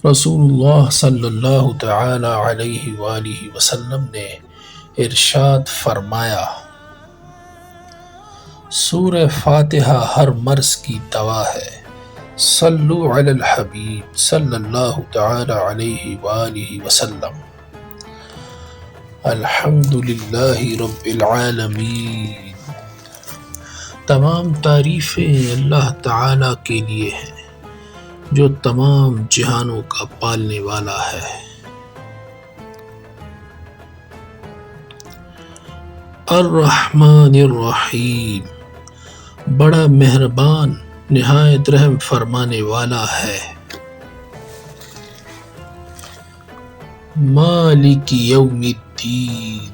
رسول اللہ صلی اللہ تعالی علیہ وآلہ وسلم نے ارشاد فرمایا، سورہ فاتحہ ہر مرض کی دوا ہے۔ صلو علی الحبیب صلی اللہ تعالی علیہ وآلہ وسلم۔ الحمد للہ رب العالمین۔ تمام تعریفیں اللہ تعالی کے لیے ہیں جو تمام جہانوں کا پالنے والا ہے۔ الرحمن الرحیم، بڑا مہربان نہایت رحم فرمانے والا ہے۔ مالک یوم الدین،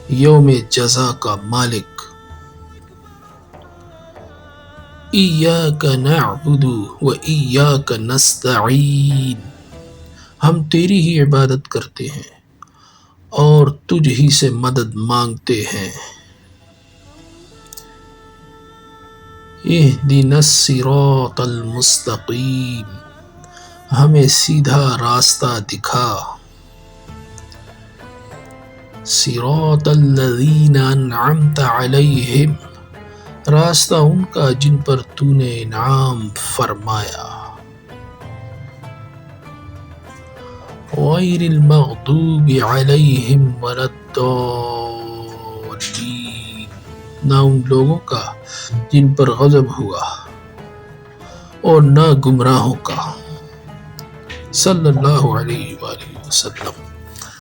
یوم جزا کا مالک۔ ایاک نعبد و ایاک نستعین، ہم تیری ہی عبادت کرتے ہیں اور تجھ ہی سے مدد مانگتے ہیں۔ اہدنا الصراط المستقیم، ہمیں سیدھا راستہ دکھا۔ صراط الذین انعمت علیہم، راستہ ان کا جن پر تو نے انعام فرمایا۔ غیر المغضوب علیہم ولا الضالین، نہ ان لوگوں کا جن پر غضب ہوا اور نہ گمراہوں کا۔ صلی اللہ علیہ وآلہ وسلم۔